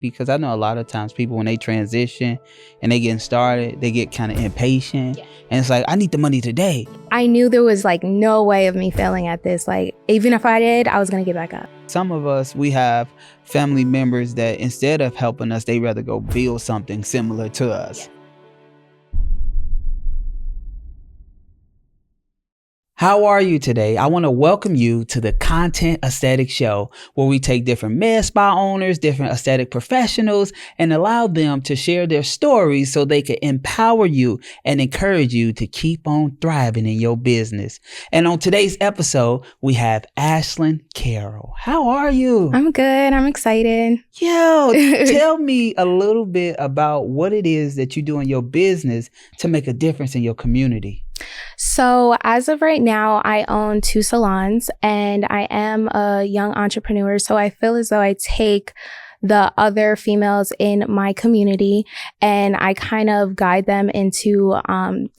Because I know a lot of times people, when they transition and they getting started, they get kind of impatient. Yeah. And it's like, I need the money today. I knew there was like no way of me failing at this. Like, even if I did, I was going to get back up. Some of us, we have family members that instead of helping us, they rather go build something similar to us. Yeah. How are you today? I want to welcome you to the Content Aesthetic Show, where we take different med spa owners, different aesthetic professionals, and allow them to share their stories so they can empower you and encourage you to keep on thriving in your business. And on today's episode, we have Ashlin Carroll. How are you? I'm good. I'm excited. Yo, tell me a little bit about what it is that you do in your business to make a difference in your community. So as of right now, I own 2 salons and I am a young entrepreneur. So I feel as though I take the other females in my community and I kind of guide them into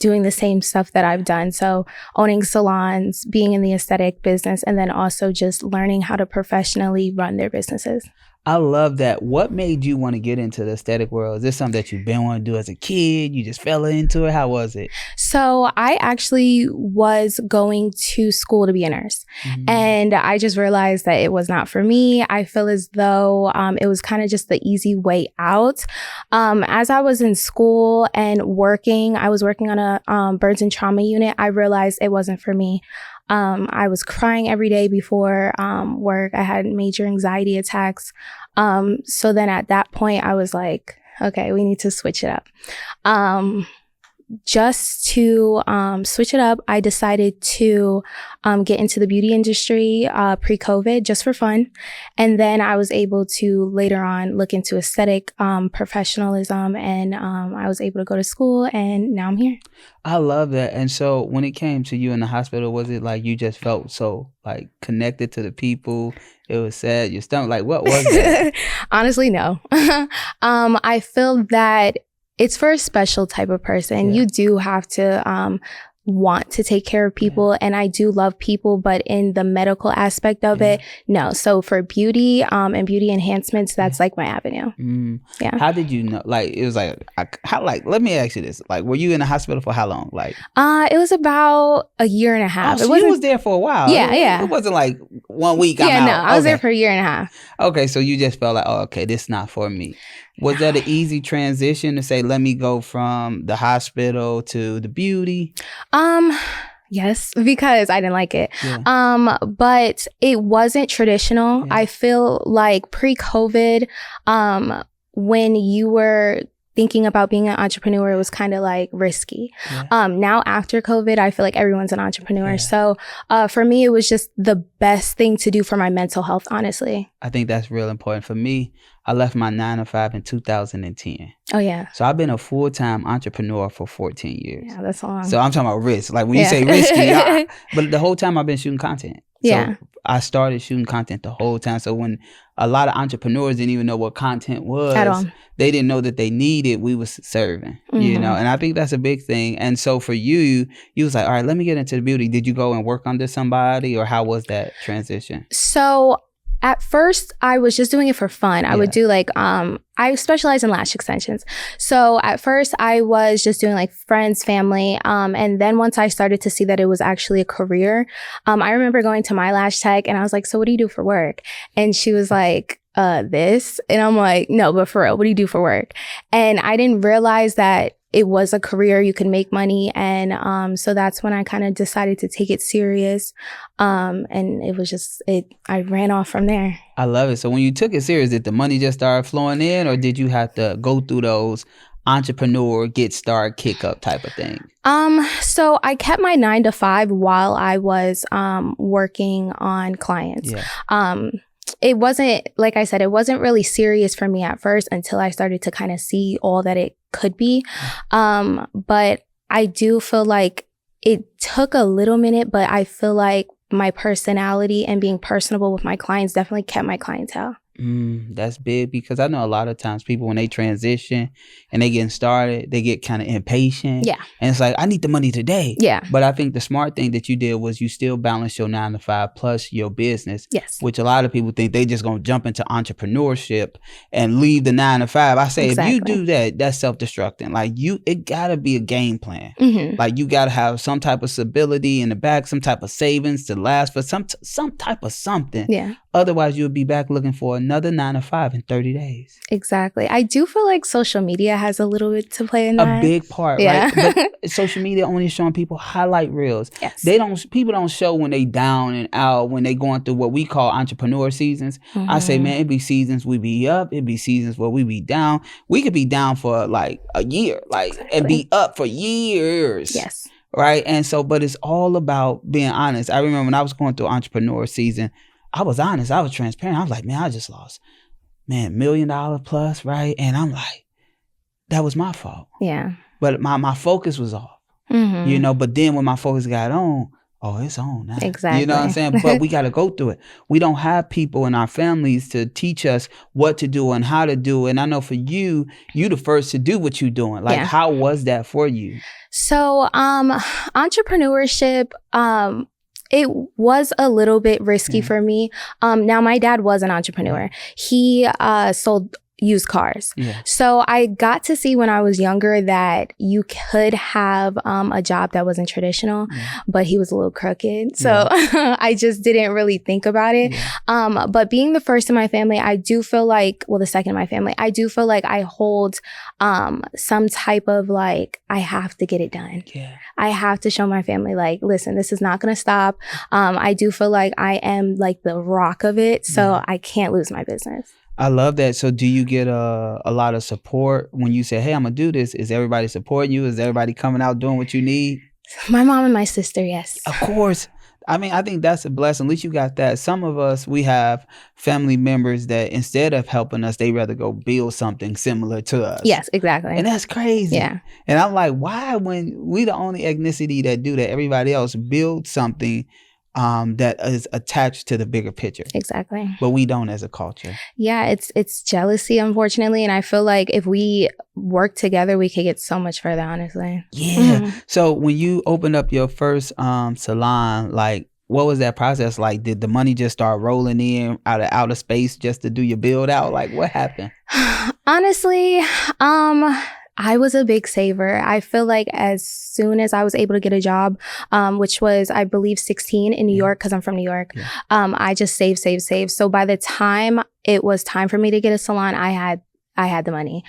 doing the same stuff that I've done. So owning salons, being in the aesthetic business, and then also just learning how to professionally run their businesses. I love that. What made you want to get into the aesthetic world? Is this something that you've been wanting to do as a kid? You just fell into it? How was it? So I actually was going to school to be a nurse. Mm-hmm. And I just realized that it was not for me. I feel as though it was kind of just the easy way out. As I was in school and working, I was working on a burns and trauma unit. I realized it wasn't for me. I was crying every day before work. I had major anxiety attacks. So then at that point, I was like, okay, we need to switch it up. Just to switch it up, I decided to get into the beauty industry pre-COVID just for fun. And then I was able to later on look into aesthetic professionalism, and I was able to go to school, and now I'm here. I love that. And so when it came to you in the hospital, was it like you just felt so like connected to the people? It was sad, your stomach, like what was that? Honestly, no. I feel that it's for a special type of person. Yeah. You do have to want to take care of people. Yeah. And I do love people, but in the medical aspect of it, no. So for beauty and beauty enhancements, that's like my avenue. Mm. Yeah. How did you know? Like, it was like, let me ask you this. Like, were you in the hospital for how long? Like, it was about a year and a half. Oh, so you was there for a while. Yeah. It wasn't like 1 week. I was there for a year and a half. Okay. So you just felt like, oh, okay, this is not for me. Was that an easy transition to say, let me go from the hospital to the beauty? Yes, because I didn't like it. Yeah. But it wasn't traditional. Yeah. I feel like pre-COVID, when you were thinking about being an entrepreneur, it was kind of like risky. Yeah. Now after COVID, I feel like everyone's an entrepreneur. Yeah. So for me, it was just the best thing to do for my mental health, honestly. I think that's real important. For me, I left my 9-to-5 in 2010. Oh, yeah. So I've been a full-time entrepreneur for 14 years. Yeah, that's long. So I'm talking about risk. Like when you say risky, but the whole time I've been shooting content. Yeah. So I started shooting content the whole time. So when a lot of entrepreneurs didn't even know what content was, at all. They didn't know that they needed, we was serving, you know? And I think that's a big thing. And so for you was like, all right, let me get into the beauty. Did you go and work under somebody, or how was that transition? So at first, I was just doing it for fun. I would do like, I specialize in lash extensions. So at first, I was just doing like friends, family. And then once I started to see that it was actually a career, I remember going to my lash tech and I was like, so what do you do for work? And she was like, this. And I'm like, no, but for real, what do you do for work? And I didn't realize that it was a career, you could make money. And so that's when I kind of decided to take it serious. And it was just, I ran off from there. I love it. So when you took it serious, did the money just start flowing in, or did you have to go through those entrepreneur, get started, kick up type of thing? So I kept my 9-to-5 while I was working on clients. Yeah. It wasn't, like I said, it wasn't really serious for me at first until I started to kind of see all that it could be. But I do feel like it took a little minute, but I feel like my personality and being personable with my clients definitely kept my clientele. That's big, because I know a lot of times people, when they transition and they getting started, they get kind of impatient. Yeah. And it's like, I need the money today. Yeah. But I think the smart thing that you did was you still balance your 9 to 5 plus your business. Yes. Which a lot of people think they just going to jump into entrepreneurship and leave the 9 to 5. I say, Exactly. if you do that, that's self-destructing. Like it got to be a game plan. Mm-hmm. Like you got to have some type of stability in the back, some type of savings to last for some type of something. Yeah. Otherwise, you'll be back looking for another 9 to 5 in 30 days. Exactly. I do feel like social media has a little bit to play in that. A big part, yeah. right? But social media only showing people highlight reels. Yes. People don't show when they down and out, when they going through what we call entrepreneur seasons. Mm-hmm. I say, man, it be seasons we be up, it be seasons where we be down. We could be down for like a year, like Exactly. and be up for years. Yes. Right. And so, but it's all about being honest. I remember when I was going through entrepreneur season, I was honest. I was transparent. I was like, man, I just lost, $1 million plus, right? And I'm like, that was my fault. Yeah. But my focus was off, Mm-hmm. but then when my focus got on, it's on now. Exactly. You know what I'm saying? But we got to go through it. We don't have people in our families to teach us what to do and how to do it. And I know for you the first to do what you're doing. Like, how was that for you? So, entrepreneurship, it was a little bit risky for me. Now my dad was an entrepreneur. He sold used cars. Yeah. So I got to see when I was younger that you could have a job that wasn't traditional, but he was a little crooked. So I just didn't really think about it. Yeah. But being the first in my family, I do feel like, the second in my family, I do feel like I hold some type of like, I have to get it done. Yeah. I have to show my family, like, listen, this is not going to stop. I do feel like I am like the rock of it. So I can't lose my business. I love that. So do you get a lot of support when you say, hey, I'm going to do this? Is everybody supporting you? Is everybody coming out doing what you need? My mom and my sister, yes. Of course. I mean, I think that's a blessing. At least you got that. Some of us, we have family members that instead of helping us, they rather go build something similar to us. Yes, exactly. And that's crazy. Yeah. And I'm like, why, when we the only ethnicity that do that, everybody else build something that is attached to the bigger picture. Exactly. But we don't as a culture. Yeah, it's jealousy, unfortunately. And I feel like if we work together, we could get so much further, honestly. Yeah. Mm-hmm. So when you opened up your first salon, like, what was that process like? Did the money just start rolling in out of outer space just to do your build out? Like, what happened? Honestly, I was a big saver. I feel like as soon as I was able to get a job, which was, I believe, 16 in New York, because I'm from New York, I just saved. So by the time it was time for me to get a salon, I had the money.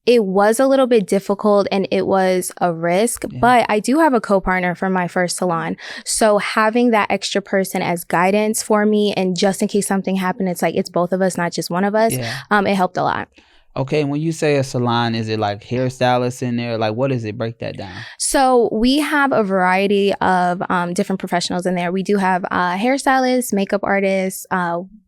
It was a little bit difficult and it was a risk, but I do have a co-partner for my first salon. So having that extra person as guidance for me, and just in case something happened, it's like, it's both of us, not just one of us. It helped a lot. Okay, when you say a salon, is it like hairstylists in there? Like, what is it? Break that down. So we have a variety of different professionals in there. We do have hairstylists, makeup artists,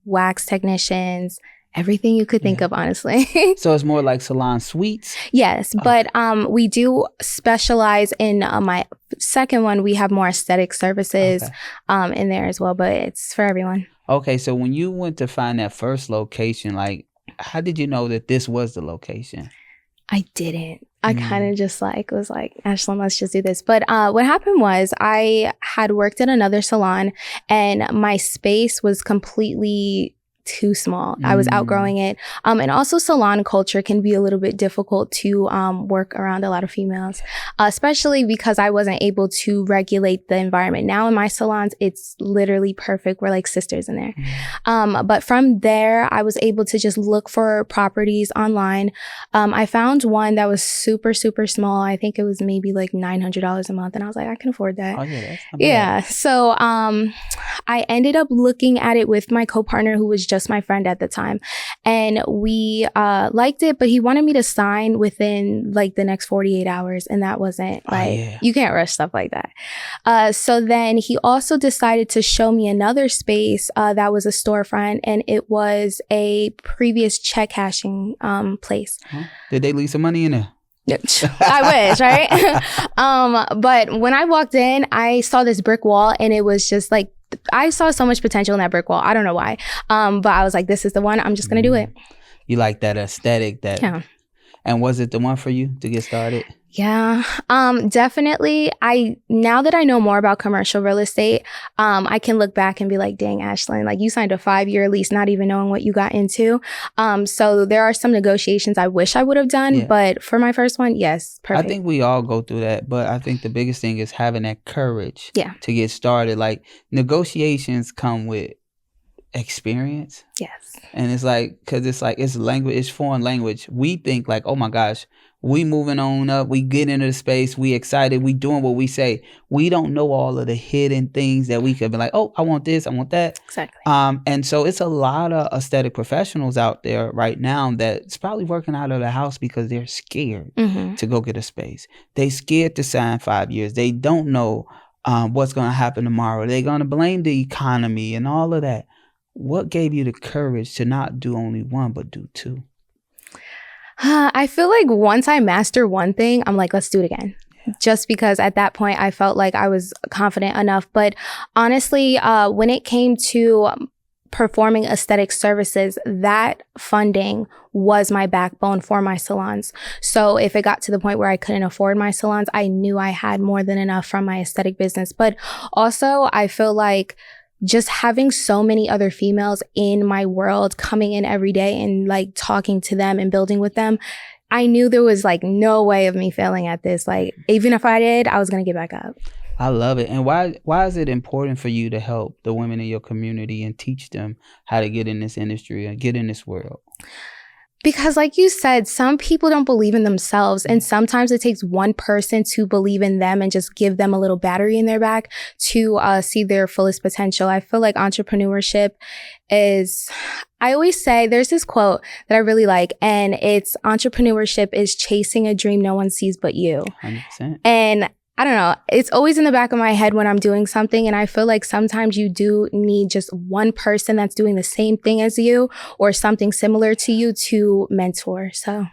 wax technicians, everything you could think of, honestly. So it's more like salon suites? Yes, but we do specialize in my second one. We have more aesthetic services in there as well, but it's for everyone. Okay, so when you went to find that first location, like, how did you know that this was the location? I didn't. I kind of just was like, Ashlyn, let's just do this. But what happened was I had worked at another salon and my space was completely too small. I was outgrowing it. And also salon culture can be a little bit difficult to work around a lot of females, especially because I wasn't able to regulate the environment. Now in my salons, it's literally perfect. We're like sisters in there. But from there, I was able to just look for properties online. I found one that was super, super small. I think it was maybe like $900 a month. And I was like, I can afford that. Oh, yeah, that's not bad. Yeah. So I ended up looking at it with my co-partner, who was just my friend at the time. And we liked it, but he wanted me to sign within like the next 48 hours. And that wasn't you can't rush stuff like that. So then he also decided to show me another space that was a storefront, and it was a previous check cashing place. Huh? Did they leave some money in there? I wish, right? But when I walked in, I saw this brick wall and it was just like I saw so much potential in that brick wall. I don't know why. But I was like, this is the one. I'm just going to do it. You like that aesthetic Yeah. And was it the one for you to get started? Yeah, definitely. Now that I know more about commercial real estate, I can look back and be like, dang, Ashlyn, like you signed a 5-year lease, not even knowing what you got into. So there are some negotiations I wish I would have done, but for my first one, yes, perfect. I think we all go through that, but I think the biggest thing is having that courage to get started. Like negotiations come with experience. Yes. And it's like, because it's language, it's foreign language. We think like, oh my gosh, we moving on up, we get into the space, we excited, we doing what we say. We don't know all of the hidden things that we could be like, oh, I want this, I want that. Exactly. And so it's a lot of aesthetic professionals out there right now that's probably working out of the house because they're scared to go get a space. They scared to sign 5 years. They don't know what's going to happen tomorrow. They're going to blame the economy and all of that. What gave you the courage to not do only one, but do two? I feel like once I master one thing, I'm like, let's do it again. Just because at that point I felt like I was confident enough. But honestly, when it came to performing aesthetic services, that funding was my backbone for my salons. So if it got to the point where I couldn't afford my salons, I knew I had more than enough from my aesthetic business. But also I feel like just having so many other females in my world coming in every day and like talking to them and building with them, I knew there was like no way of me failing at this. Like even if I did, I was going to get back up. I love it. And why is it important for you to help the women in your community and teach them how to get in this industry and get in this world? Because like you said, some people don't believe in themselves. And sometimes it takes one person to believe in them and just give them a little battery in their back to see their fullest potential. I feel like entrepreneurship is, I always say, there's this quote that I really like, and it's entrepreneurship is chasing a dream no one sees but you. 100%. And I don't know, it's always in the back of my head when I'm doing something. And I feel like sometimes you do need just one person that's doing the same thing as you or something similar to you to mentor. So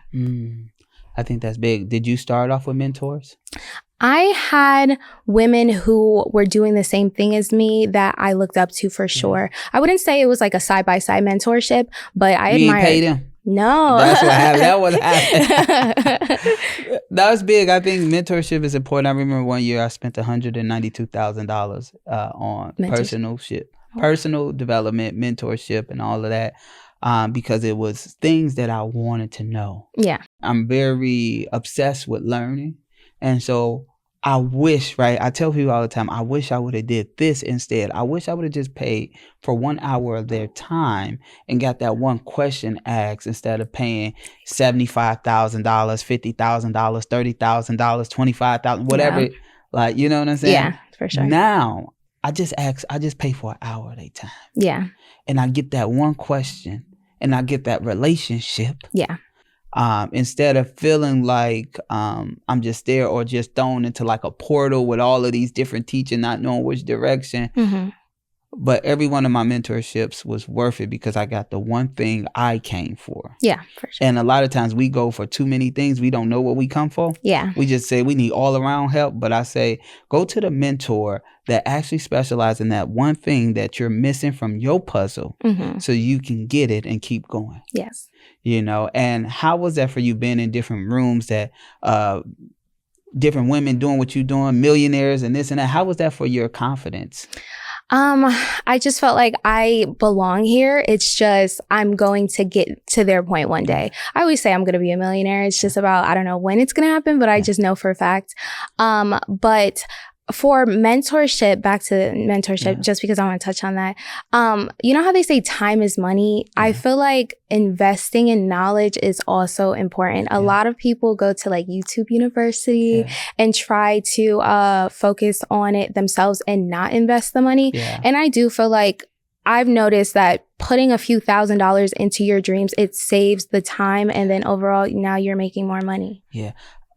I think that's big. Did you start off with mentors? I had women who were doing the same thing as me that I looked up to for sure. I wouldn't say it was like a side-by-side mentorship, but I admired. You ain't paid them? No. That's what happened. That was happening. That was big. I think mentorship is important. I remember one year I spent $192,000 on personal development, mentorship, and all of that because it was things that I wanted to know. Yeah. I'm very obsessed with learning. And so I wish, right? I tell people all the time, I wish I would have did this instead. I wish I would have just paid for 1 hour of their time and got that one question asked instead of paying $75,000, $50,000, $30,000, $25,000, whatever. Yeah. Like, you know what I'm saying? Yeah, for sure. Now, I just pay for an hour of their time. Yeah. And I get that one question and I get that relationship. Yeah. Instead of feeling like I'm just there or just thrown into like a portal with all of these different teaching, not knowing which direction. Mm-hmm. But every one of my mentorships was worth it because I got the one thing I came for. Yeah, for sure. And a lot of times we go for too many things. We don't know what we come for. Yeah. We just say we need all around help. But I say, go to the mentor that actually specializes in that one thing that you're missing from your puzzle so you can get it and keep going. Yes. You know, and how was that for you being in different rooms that different women doing what you're doing, millionaires and this and that? How was that for your confidence? I just felt like I belong here. It's just, I'm going to get to their point one day. I always say I'm going to be a millionaire. It's just about, I don't know when it's going to happen, but I just know for a fact. But for mentorship, back to mentorship, just because I want to touch on that. You know how they say time is money? I feel like investing in knowledge is also important. A lot of people go to like YouTube University and try to focus on it themselves and not invest the money. And I do feel like I've noticed that putting a few $1,000s into your dreams, it saves the time. And then overall, now you're making more money. Yeah.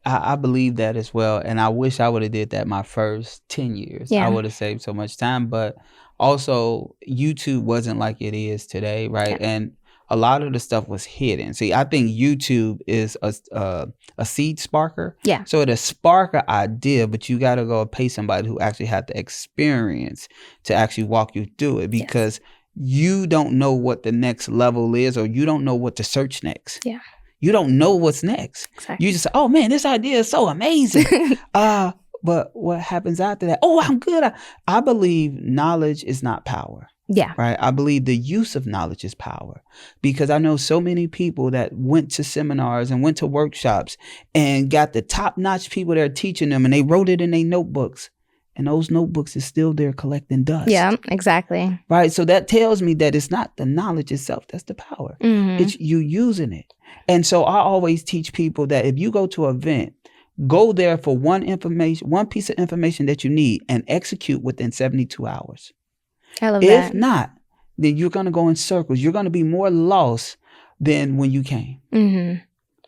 I believe that as well. And I wish I would have did that my first 10 years. I would have saved so much time. But also, YouTube wasn't like it is today, right? And a lot of the stuff was hidden. See, I think YouTube is a seed sparker. Yeah. So it'll spark an idea, but you got to go pay somebody who actually had the experience to actually walk you through it, because you don't know what the next level is, or you don't know what to search next. Yeah. You don't know what's next. Exactly. You just say, oh man, this idea is so amazing. But what happens after that? Oh, I'm good. I believe knowledge is not power. Yeah. Right. I believe the use of knowledge is power, because I know so many people that went to seminars and went to workshops and got the top-notch people that are teaching them, and they wrote it in their notebooks, and those notebooks is still there collecting dust. Yeah, exactly. Right. So that tells me that it's not the knowledge itself that's the power. Mm-hmm. It's you using it. And so I always teach people that if you go to an event, go there for one piece of information that you need, and execute within 72 hours. I love that. If not, then you're going to go in circles. You're going to be more lost than when you came. Mm-hmm.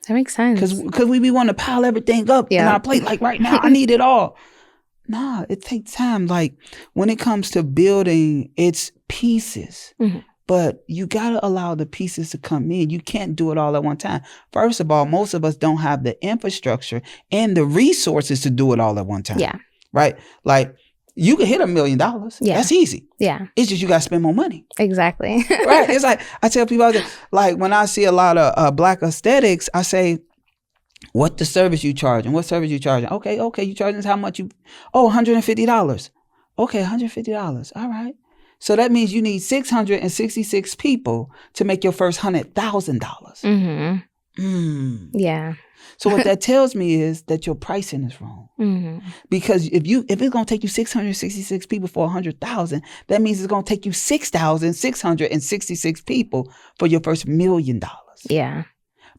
That makes sense. Because we want to pile everything up in our plate. Like right now, I need it all. Nah, it takes time. Like when it comes to building, it's pieces. Mm-hmm. But you got to allow the pieces to come in. You can't do it all at one time. First of all, most of us don't have the infrastructure and the resources to do it all at one time. Yeah. Right? Like, you can hit $1 million. Yeah. That's easy. Yeah. It's just you got to spend more money. Exactly. Right. It's like, I tell people, like when I see a lot of Black aesthetics, I say, what the service you charging? What service you charging? Okay. You charging how much you? Oh, $150. Okay, $150. All right. So that means you need 666 people to make your first $100,000. Mm-hmm. Yeah. So what that tells me is that your pricing is wrong. Mm-hmm. Because if it's going to take you 666 people for 100,000, that means it's going to take you 6,666 people for your first $1 million. Yeah.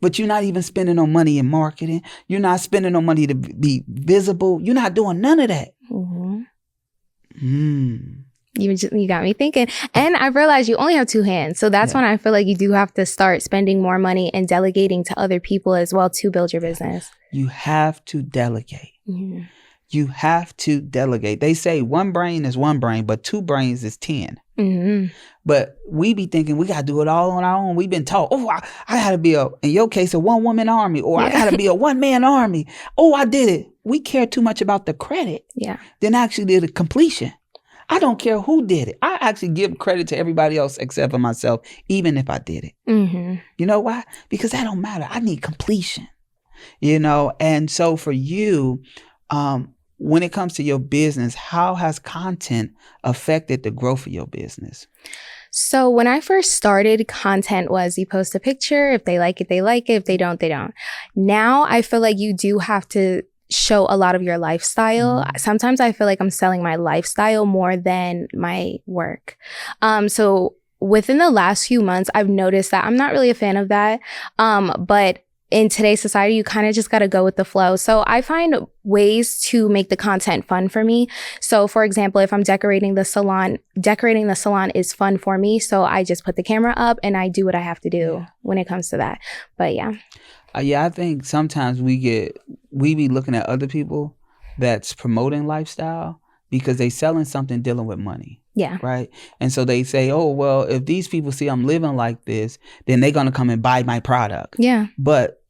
But you're not even spending no money in marketing. You're not spending no money to be visible. You're not doing none of that. Mm-hmm. You got me thinking. And I realized you only have two hands. So that's when I feel like you do have to start spending more money and delegating to other people as well to build your business. You have to delegate. Mm-hmm. You have to delegate. They say one brain is one brain, but two brains is 10. Mm-hmm. But we be thinking we got to do it all on our own. We've been taught, I got to be in your case, a one-woman army, or I got to be a one-man army. Oh, I did it. We care too much about the credit than actually the completion. I don't care who did it. I actually give credit to everybody else except for myself, even if I did it. Mm-hmm. You know why? Because that don't matter. I need completion, And so for you, when it comes to your business, how has content affected the growth of your business? So when I first started, content was you post a picture. If they like it, they like it. If they don't, they don't. Now I feel like you do have to show a lot of your lifestyle. Sometimes I feel like I'm selling my lifestyle more than my work. So within the last few months, I've noticed that I'm not really a fan of that. But in today's society, you kind of just got to go with the flow. So I find ways to make the content fun for me. So for example, if I'm decorating the salon is fun for me. So I just put the camera up and I do what I have to do when it comes to that. But I think sometimes we be looking at other people that's promoting lifestyle because they selling something dealing with money. Yeah. Right. And so they say, oh, well, if these people see I'm living like this, then they're going to come and buy my product. Yeah. But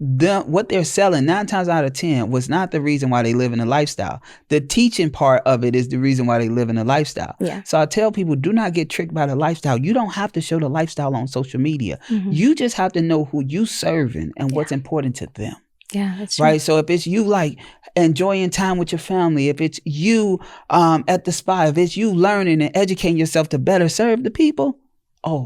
what they're selling 9 times out of 10 was not the reason why they live in a lifestyle. The teaching part of it is the reason why they live in a lifestyle. Yeah. So I tell people, do not get tricked by the lifestyle. You don't have to show the lifestyle on social media. Mm-hmm. You just have to know who you serving and what's important to them. Yeah, that's true. Right. So if it's you like enjoying time with your family, if it's you at the spa, if it's you learning and educating yourself to better serve the people,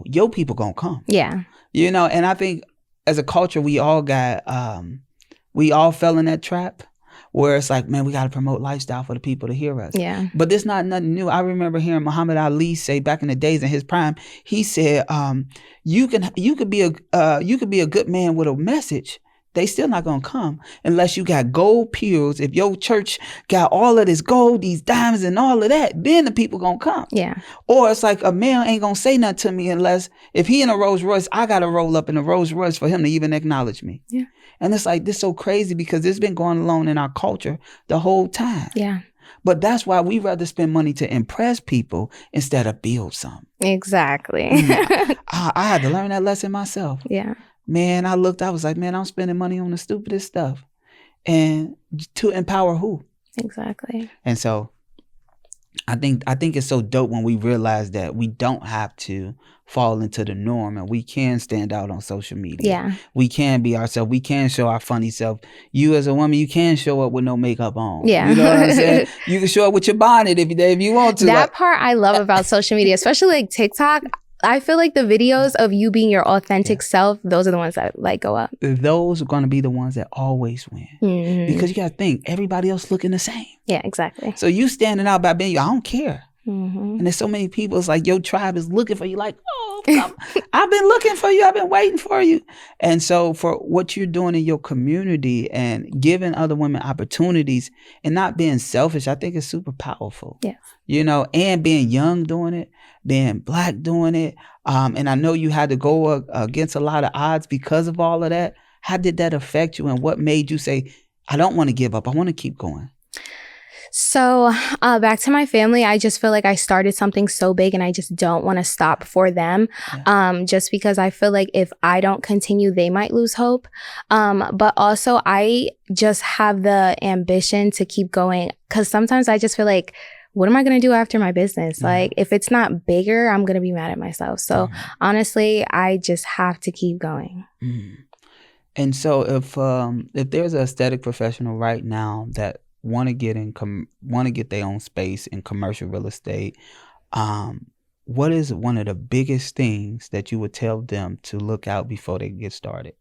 your people gonna come. Yeah. And I think as a culture, we all fell in that trap where it's like, man, we got to promote lifestyle for the people to hear us. Yeah. But there's not nothing new. I remember hearing Muhammad Ali say back in the days in his prime, he said, you could be a good man with a message. They still not going to come unless you got gold pews. If your church got all of this gold, these diamonds and all of that, then the people going to come. Yeah. Or it's like a man ain't going to say nothing to me unless if he in a Rolls Royce, I got to roll up in a Rolls Royce for him to even acknowledge me. Yeah. And it's like, this is so crazy because it's been going along in our culture the whole time. Yeah. But that's why we rather spend money to impress people instead of build something. Exactly. I had to learn that lesson myself. Yeah. Man, I was like, man, I'm spending money on the stupidest stuff. And to empower who? Exactly. And so I think it's so dope when we realize that we don't have to fall into the norm and we can stand out on social media. Yeah. We can be ourselves. We can show our funny self. You as a woman, you can show up with no makeup on. Yeah. You know what I'm saying? You can show up with your bonnet if you want to. That part I love about social media, especially like TikTok. I feel like the videos of you being your authentic self, those are the ones that like go up. Those are going to be the ones that always win. Mm-hmm. Because you got to think, everybody else looking the same. Yeah, exactly. So you standing out by being you, I don't care. Mm-hmm. And there's so many people, it's like your tribe is looking for you like, oh, I've been looking for you. I've been waiting for you. And so for what you're doing in your community and giving other women opportunities and not being selfish, I think it's super powerful. Yes. You know, and being young doing it, being Black doing it. And I know you had to go against a lot of odds because of all of that. How did that affect you? And what made you say, I don't want to give up. I want to keep going? So back to my family, I just feel like I started something so big and I just don't want to stop for them. Just because I feel like if I don't continue, they might lose hope. But also I just have the ambition to keep going because sometimes I just feel like, what am I going to do after my business? Like if it's not bigger, I'm going to be mad at myself. So honestly, I just have to keep going. And so if there's an aesthetic professional right now that want to get their own space in commercial real estate, what is one of the biggest things that you would tell them to look out before they get started?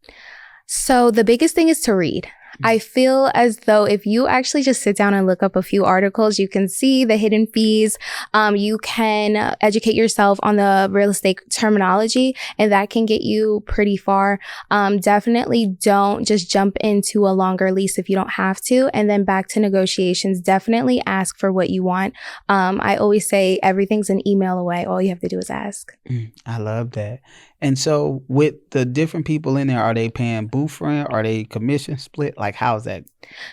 So the biggest thing is to read. I feel as though if you actually just sit down and look up a few articles, you can see the hidden fees. You can educate yourself on the real estate terminology, and that can get you pretty far. Definitely don't just jump into a longer lease if you don't have to. And then back to negotiations, definitely ask for what you want. I always say everything's an email away. All you have to do is ask. I love that. And so with the different people in there, are they paying booth rent? Are they commission split? Like, how's that?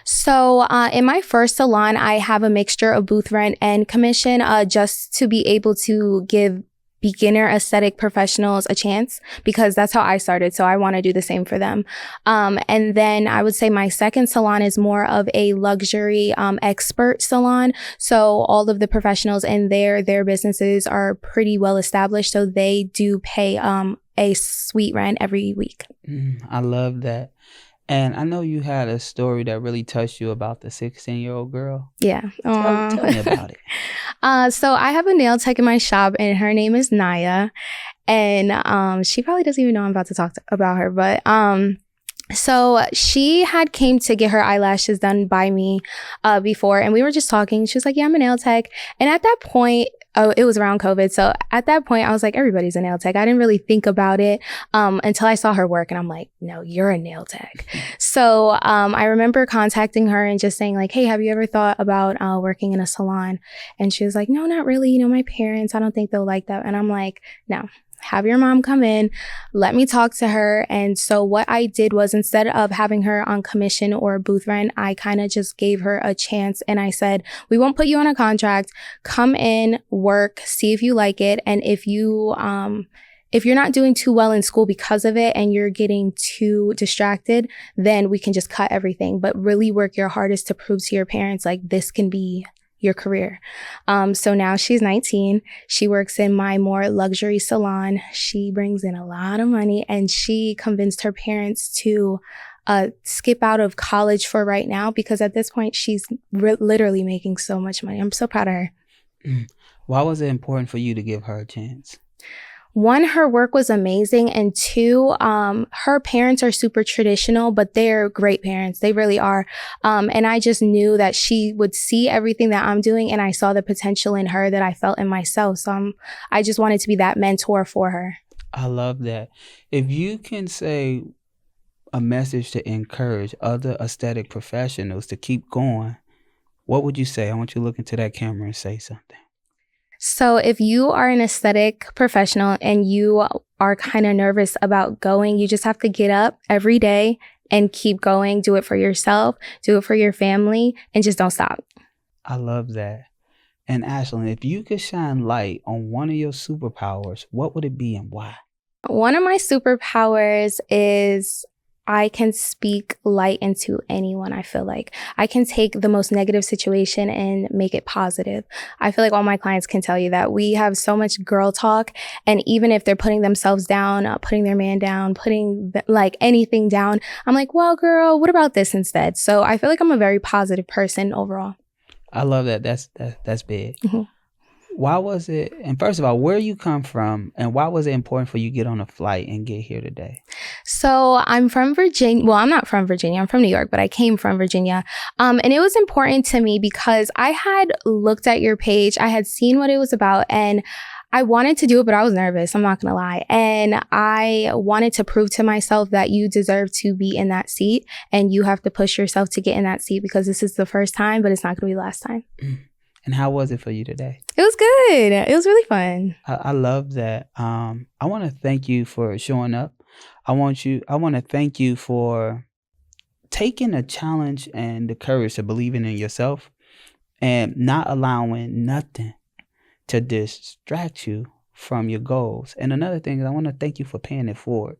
So in my first salon, I have a mixture of booth rent and commission just to be able to give beginner aesthetic professionals a chance because that's how I started. So I want to do the same for them. And then I would say my second salon is more of a luxury expert salon. So all of the professionals in their businesses are pretty well established. So they do pay a suite rent every week. I love that. And I know you had a story that really touched you about the 16-year-old girl. Yeah. Tell me about it. So I have a nail tech in my shop and her name is Naya. And she probably doesn't even know I'm about to talk about her. But so she had came to get her eyelashes done by me before. And we were just talking. She was like, yeah, I'm a nail tech. And at that point, it was around COVID. So at that point, I was like, everybody's a nail tech. I didn't really think about it until I saw her work. And I'm like, no, you're a nail tech. So I remember contacting her and just saying like, hey, have you ever thought about working in a salon? And she was like, no, not really. You know, my parents, I don't think they'll like that. And I'm like, no. Have your mom come in, let me talk to her. And so what I did was instead of having her on commission or booth rent, I kind of just gave her a chance. And I said, we won't put you on a contract. Come in, work, see if you like it. And if you're not doing too well in school because of it and you're getting too distracted, then we can just cut everything. But really work your hardest to prove to your parents like this can be your career. So now she's 19. She works in my more luxury salon. She brings in a lot of money and she convinced her parents to skip out of college for right now because at this point she's literally making so much money. I'm so proud of her. Why was it important for you to give her a chance? One, her work was amazing. And two, her parents are super traditional, but they're great parents. They really are. And I just knew that she would see everything that I'm doing. And I saw the potential in her that I felt in myself. So I just wanted to be that mentor for her. I love that. If you can say a message to encourage other aesthetic professionals to keep going, what would you say? I want you to look into that camera and say something. So if you are an aesthetic professional and you are kind of nervous about going, you just have to get up every day and keep going. Do it for yourself, do it for your family, and just don't stop. I love that. And Ashlyn, if you could shine light on one of your superpowers, what would it be and why? One of my superpowers is I can speak light into anyone. I feel like I can take the most negative situation and make it positive. I feel like all my clients can tell you that we have so much girl talk. And even if they're putting themselves down, putting their man down, putting like anything down, I'm like, well, girl, what about this instead? So I feel like I'm a very positive person overall. I love that. That's big. Mm-hmm. Why was it, and first of all, where you come from and why was it important for you to get on a flight and get here today? So I'm from Virginia. Well, I'm not from Virginia. I'm from New York, but I came from Virginia. And it was important to me because I had looked at your page. I had seen what it was about and I wanted to do it, but I was nervous. I'm not going to lie. And I wanted to prove to myself that you deserve to be in that seat and you have to push yourself to get in that seat because this is the first time, but it's not going to be the last time. And how was it for you today? It was good. It was really fun. I love that. I want to thank you for showing up. I want to thank you for taking the challenge and the courage to believing in yourself and not allowing nothing to distract you from your goals. And another thing is I want to thank you for paying it forward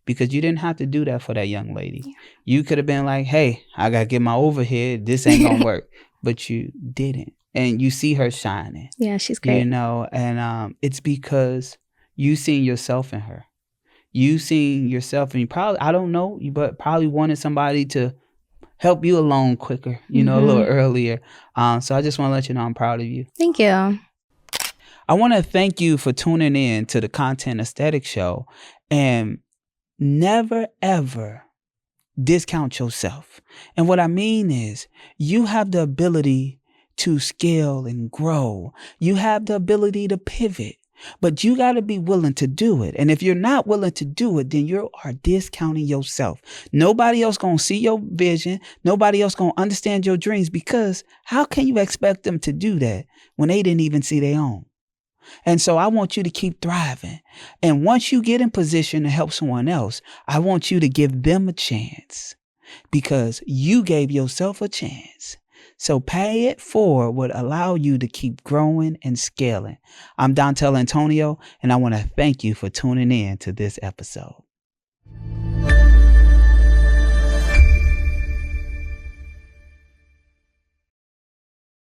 because you didn't have to do that for that young lady. Yeah. You could have been like, hey, I got to get my overhead. This ain't going to work. But you didn't. And you see her shining. Yeah, she's great. You know, and it's because you seen yourself in her. You seen yourself, and you probably, I don't know, but probably wanted somebody to help you along quicker, you know, a little earlier. So I just want to let you know I'm proud of you. Thank you. I want to thank you for tuning in to the Content Aesthetic Show, and never, ever discount yourself. And what I mean is you have the ability to scale and grow. You have the ability to pivot, but you got to be willing to do it. And if you're not willing to do it, then you are discounting yourself. Nobody else going to see your vision. Nobody else going to understand your dreams, because how can you expect them to do that when they didn't even see their own? And so I want you to keep thriving. And once you get in position to help someone else, I want you to give them a chance because you gave yourself a chance. So pay it forward would allow you to keep growing and scaling. I'm Dontel Antonio, and I want to thank you for tuning in to this episode.